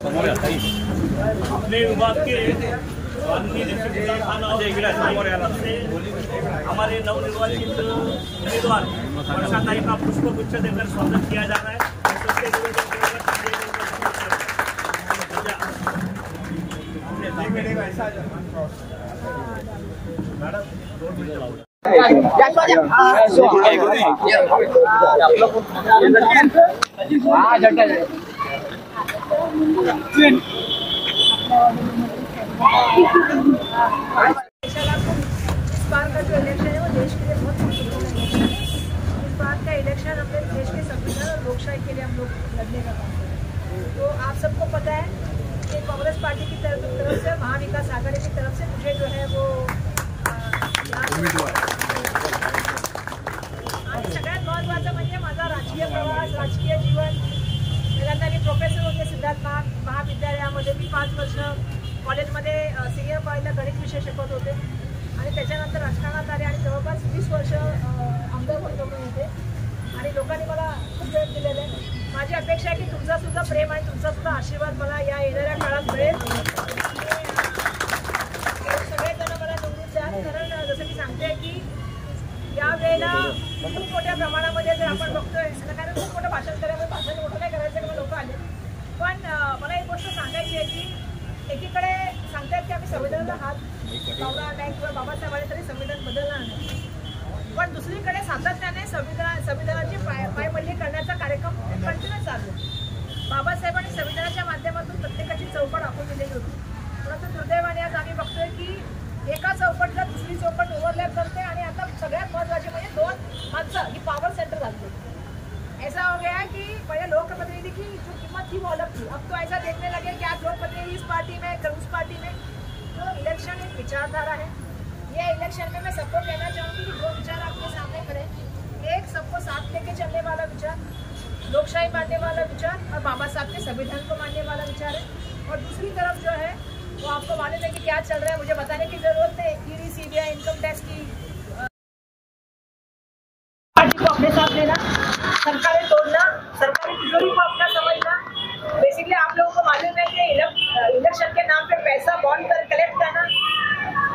अपने विभाग के हमारे नवनिर्वाचित उम्मीदवार वर्षाताई का पुष्पगुच्छ देकर स्वागत किया जा रहा है। इस बार का जो इलेक्शन है वो देश के लिए बहुत महत्वपूर्ण है। इस बार का इलेक्शन अपने देश के संविधान और लोकशाही के लिए हम लोग लड़ने का काम कर रहे हैं। तो आप सबको पता है कि कांग्रेस पार्टी की तरफ से महाविकास आघाड़ी की तरफ से मुझे जो है वो आणि सगळ्यात महत्त्वाचं म्हणजे माझा राजकीय प्रवास, राजकीय जीवन, पहिल्यांदा मी प्रोफेसर होते सिद्धार्थ महाविद्यालयामध्ये। मी 5 वर्ष कॉलेजमध्ये सिनियर कॉलेजला गणित विषय शिकवत होते आणि त्याच्यानंतर राजकारणात आले आणि जवळपास 20 वर्ष आमदार म्हणून होते आणि लोकांनी मला खूप वेळ दिलेला आहे। माझी अपेक्षा आहे की तुमचा सुद्धा प्रेम आणि तुमचा सुद्धा आशीर्वाद मला या येणाऱ्या काळात मिळेल। सगळेजण मला निवडून द्या, कारण जसं मी सांगते की यावेळेला खूप मोठ्या प्रमाणामध्ये जर आपण बघतोय, कारण खूप मोठं भाषण करायचं, भाषण मोठं नाही करायचं की लोक आले, पण मला एक गोष्ट सांगायची आहे की एकीकडे सांगतात की आम्ही संविधानाला हात लावणार नाही किंवा बाबासाहेब आले तरी संविधान बदलणार नाही, पण दुसरीकडे सातत्याने संविधानाची पायमल्ली करण्याचा कार्यक्रम कंटिन्यू चालू आहे। बाबासाहेबांनी संविधानाच्या माध्यमातून प्रत्येकाची चौकट आखून दिलेली होती, परंतु दुर्दैवाने आज आम्ही बघतोय की एका चौकटला दुसरी चौकट ओव्हरलॅप करते आणि आता सगळ्यात महत्त्वाचे म्हणजे 2 माणसं ही पॉवर सेंटर झाली। ऐसा हो गया है कि पहले लोकप्रतिनिधि की जो कीमत थी वो अलग थी, अब तो ऐसा देखने लगे कि आप लोकप्रतिनिधि इस पार्टी में कल उस पार्टी में। तो इलेक्शन एक विचारधारा है। ये इलेक्शन में मैं सबको कहना चाहूँगी कि 2 विचार आपके सामने खड़े, एक सबको साथ लेके चलने वाला विचार, लोकशाही मानने वाला विचार और बाबा साहब के संविधान को मानने वाला विचार है, और दूसरी तरफ जो है वो आपको मालूम है कि क्या चल रहा है, मुझे बताने की जरूरत है। ईडी, सीबीआई, इनकम टैक्स की पार्टी को अपने साथ लेना, सरकारें तोड़ना, सरकारी तिजोरी को अपना समझना। बेसिकली आप लोगों को मालूम है कि इलेक्शन के नाम पे पैसा बॉन्ड कर कलेक्ट करना,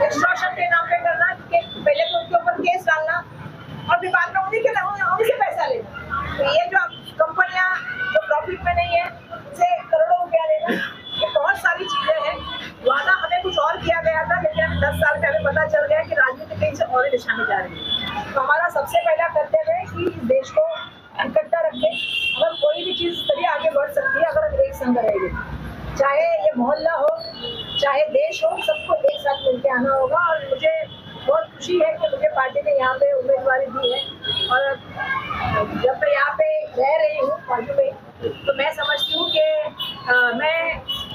एक्सटॉर्शन के नाम पे करना, कि पहले तो उनके ऊपर केस डालना और फिर बाद में उन्हीं से पैसा लेना। तो ये जो कंपनियां जो प्रॉफिट में नहीं है उनसे करोड़ों रुपया लेना, ये बहुत सारी चीजें हैं। वादा हमें कुछ और किया गया था, लेकिन हमें 10 साल में हमें पता चल गया कि राजनीति कहीं से और दिशा में जा रही है। तो हमारा सबसे पहला कर्तव्य है कि देश को इकट्ठा रखें। अगर कोई भी चीज़ तभी आगे बढ़ सकती है अगर हम एक संग रहेंगे, चाहे ये मोहल्ला हो चाहे देश हो, सबको एक साथ मिलकर आना होगा। और मुझे बहुत खुशी है कि मुझे पार्टी ने यहाँ पे उम्मीदवारी दी है, और जब मैं यहाँ पे रह रही हूँ पार्टी में, तो मैं समझती हूँ कि मैं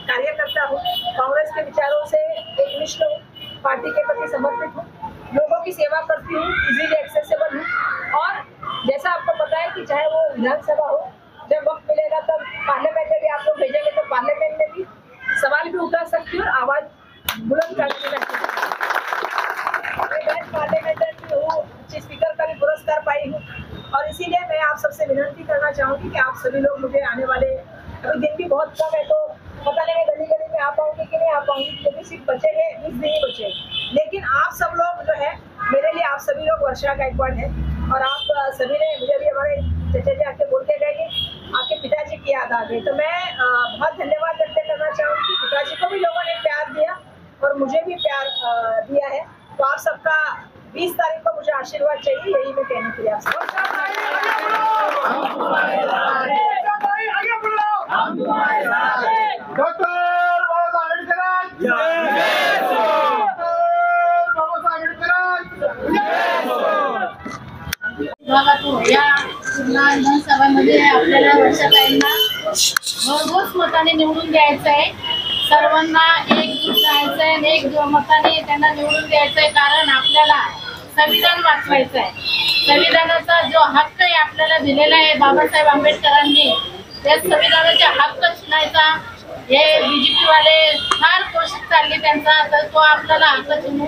कार्यकर्ता हूँ, कांग्रेस के विचारों से एकनिष्ठ हूँ, पार्टी के प्रति समर्पित हूँ, लोगों की सेवा करती हूँ, इजीली एक्सेसिबल हूँ। और जैसा आपको पता है कि चाहे वो विधानसभा हो, जब वक्त मिलेगा तब पार्लियामेंट में भी आप लोग भेजेंगे तो पार्लियामेंट में भी सवाल भी उठा सकती हूँ और आवाज बुलंद करने में पार्लियामेंटर भी हूँ, स्पीकर का भी पुरस्कार पाई हूँ। और इसीलिए मैं आप सबसे विनती करना चाहूँगी कि आप सभी लोग मुझे आने वाले, अभी दिन भी बहुत कम है तो पता नहीं मैं गली गली में आ पाऊंगी कि नहीं आ पाऊंगी, क्योंकि सिर्फ बचेंगे 20 दिन ही बचे, लेकिन आप सब लोग जो है मेरे लिए, आप सभी लोग वर्षा गायकवाड़ है। और आप सभी ने मुझे भी हमारे चचा जी आके बोलते गए कि आपके पिताजी की याद आ गई, तो मैं बहुत धन्यवाद व्यक्त करना चाहूँगी। पिताजी को भी लोगों ने प्यार दिया और मुझे भी प्यार दिया है, तो आप सबका 20 तारीख को मुझे आशीर्वाद चाहिए, यही मैं कहने के लिए आप या विधानसभामध्ये आपल्याला वर्षाताईंना भरघोस मताने निवडून द्यायचं आहे। सर्वांना एकजूट राहायचं आहे आणि एक मताने त्यांना निवडून द्यायचं आहे, कारण आपल्याला संविधान वाचवायचं आहे। संविधानाचा जो हक्क आहे आपल्याला दिलेला आहे बाबासाहेब आंबेडकरांनी, त्या संविधानाचा हक्क छीनायचा हे बीजेपी वाले फार कोशिश चालली त्यांचा, तर तो आपल्याला हक्क छीनून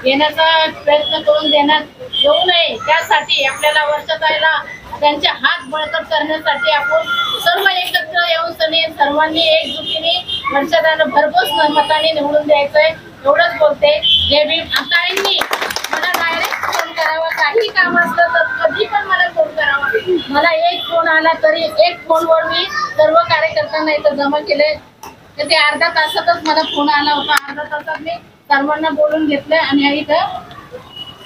घेण्याचा प्रयत्न करून देण्यात येऊ नये, त्यासाठी आपल्याला वर्षाताईला त्यांचे हात बळकट करण्यासाठी आपण सर्व एकत्र येऊन सर्वांनी एकजुटीने ताईंनी वर्षाला भरघोस मताने निवडून द्यायचंय एवढंच बोलते. जय भीम. ताईंनी मला डायरेक्ट फोन करावा, काही काम असलं तर कधी पण मला फोन करावा. मला एक फोन आला तरी एक फोनवर मी सर्व कार्यकर्त्यांना इथं जमा केले. तर ते अर्धा तासातच मला फोन आला होता. अर्धा तासात मी सर्वांना बोलून घेतले आणि इथं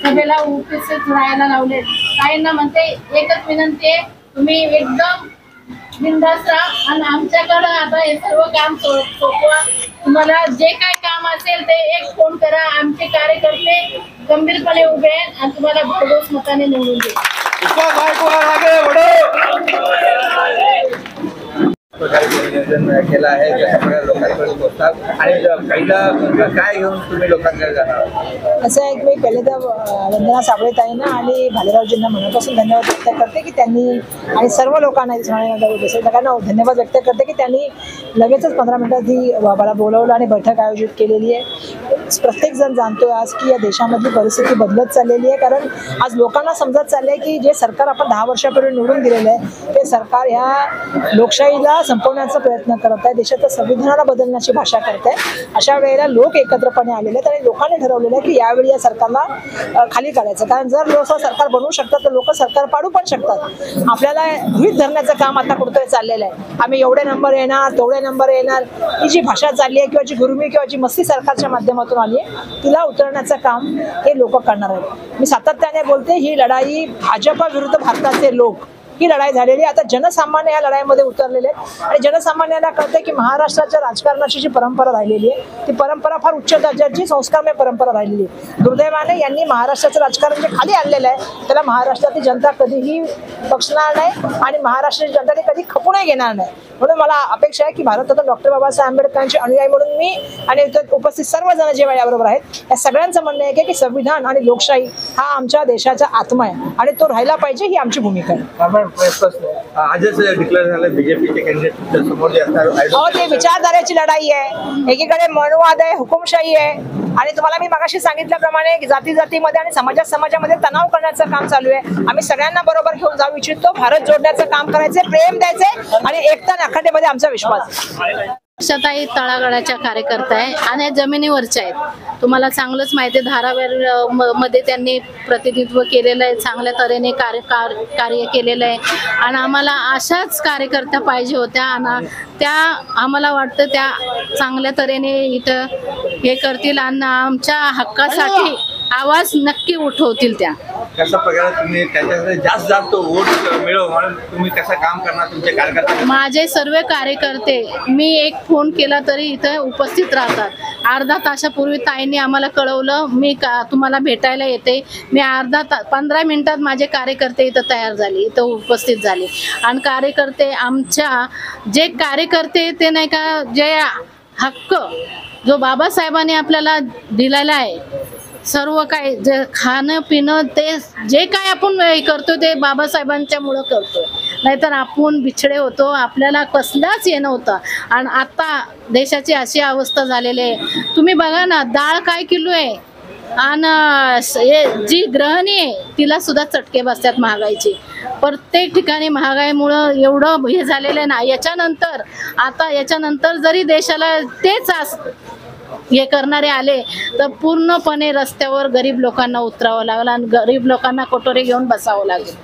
सभेला उपस्थित राहायला लावले. ताईंना म्हणते एकच विनंती आहे, तुम्ही एकदम बिनधास्त राहा आणि आमच्याकडं आता हे सर्व काम सोपवा. तुम्हाला जे काय काम असेल ते एक फोन करा. आमचे कार्यकर्ते गंभीरपणे उभे आहेत आणि तुम्हाला भरघोस मताने निवडून देऊ. केला आहे सगळ्या लोकांकडे पोहोचतात आणि पहिलं काय घेऊन तुम्ही लोकांकडे जाणार? असं आहे की मी पहिले तर वंदना साबळे ताईंना आणि भालेरावजींना मनापासून धन्यवाद व्यक्त करते की त्यांनी आणि सर्व लोकांना सगळ्यांना धन्यवाद व्यक्त करते की त्यांनी लगेचच 15 मिनिटात ही मला बोलवलं आणि बैठक आयोजित केलेली आहे. प्रत्येकजण जाणतोय आज की या देशामधली परिस्थिती बदलत चाललेली आहे, कारण आज लोकांना समजत चाललंय की जे सरकार आपण 10 वर्षापूर्वी निवडून दिलेलं आहे ते सरकार ह्या लोकशाहीला संपवण्याचा प्रयत्न करत आहे, देशाच्या संविधानाला बदलण्याची भाषा करत आहे. अशा वेळेला लोक एकत्रपणे आलेले आहेत आणि लोकांनी ठरवलेलं आहे की यावेळी या सरकारला खाली काढायचं. कारण जर लोक सरकार बनवू शकतात तर लोक सरकार पाडू पण शकतात. आपल्याला गृहीत धरण्याचं काम आता कुठेतरी चाललेलं आहे. आम्ही एवढे नंबर येणार तेवढे नंबर येणार ही जी भाषा चालली आहे किंवा जी गुरुमी किंवा जी मस्ती सरकारच्या माध्यमातून आली आहे तिला उतरण्याचं काम हे लोक करणार आहेत. मी सातत्याने बोलते ही लढाई भाजपा विरुद्ध भारताचे लोक ही लढाई झालेली. आता जनसामान्य या लढाईमध्ये उतरलेले आहेत आणि जनसामान्यांना कळते की महाराष्ट्राच्या राजकारणाची जी परंपरा राहिलेली आहे ती परंपरा फार उच्च दर्जाची संस्कारमय परंपरा राहिलेली आहे. दुर्दैवाने यांनी महाराष्ट्राचं राजकारण जे खाली आणलेलं आहे त्याला महाराष्ट्रातील जनता कधीही बक्षणार नाही आणि महाराष्ट्राची जनता ते कधी खपूनही घेणार नाही. म्हणून मला अपेक्षा आहे की भारतरत्न डॉक्टर बाबासाहेब आंबेडकरांचे अनुयायी म्हणून मी आणि उपस्थित सर्वजण जे याबरोबर आहेत या सगळ्यांचं म्हणणं आहे की संविधान आणि लोकशाही हा आमच्या देशाचा आत्मा आहे आणि तो राहिला पाहिजे ही आमची भूमिका आहे. आजच डिक्लेअर झालं बीजेपीचे कॅन्डिडेट समोर जे असतात ते विचारधारेची लढाई आहे. एकीकडे मनवाद आहे, हुकुमशाही आहे आणि तुम्हाला मी मगाशी सांगितल्याप्रमाणे जाती जातीमध्ये आणि समाजामध्ये तणाव करण्याचं काम चालू आहे. आम्ही सगळ्यांना बरोबर घेऊन जाऊ इच्छितो. भारत जोडण्याचं काम करायचंय, प्रेम द्यायचंय आणि एकता आणि अखंडतेमध्ये आमचा विश्वास. वर्षाताई तळागाळाच्या कार्यकर्ता आहे आणि जमिनीवरच्या आहेत. तुम्हाला चांगलंच माहिती आहे, धारावीर मध्ये त्यांनी प्रतिनिधित्व केलेलं आहे, चांगल्या तऱ्हेने कार्य केलेलं आहे आणि आम्हाला अशाच कार्यकर्त्या पाहिजे होत्या आणि त्या आम्हाला वाटतं त्या चांगल्या तऱ्हेने इथं हे करतील आणि आमच्या हक्कासाठी आवाज नक्की उठवतील. त्या कशा प्रकारे तुम्ही त्याच्याकडे जास्त वोट मिळव म्हणून तुम्ही कसं काम करणार तुमचे कार्यकर्ते? माझे सर्व कार्यकर्ते मी एक फोन केला तरी इथं उपस्थित राहतात. अर्धा तासापूर्वी ताईंनी आम्हाला कळवलं मी तुम्हाला भेटायला येते. मी 15 मिनिटात माझे कार्यकर्ते इथं तयार झाले, इथं उपस्थित झाले आणि कार्यकर्ते आमच्या जे कार्यकर्ते ते नाही का जे हक्क जो बाबासाहेबांनी आपल्याला दिलेला आहे सर्व काय जे खाणं पिणं ते जे काय आपण करतो ते बाबासाहेबांच्या मुळे करतो. नाहीतर आपण बिछडे होतो, आपल्याला कसलाच हे नव्हतं आणि आता देशाची अशी अवस्था झालेली आहे. तुम्ही बघा ना डाळ काय किलो आहे आणि जी गृहिणी आहे तिला सुद्धा चटके बसतात महागाईचे. प्रत्येक ठिकाणी महागाईमुळं एवढं हे झालेलं आहे ना. याच्यानंतर जरी देशाला तेच हे करणारे आले तर पूर्णपणे रस्त्यावर गरीब लोकांना उतरावं लागलं आणि गरीब लोकांना कटोरे घेऊन बसावं लागेल.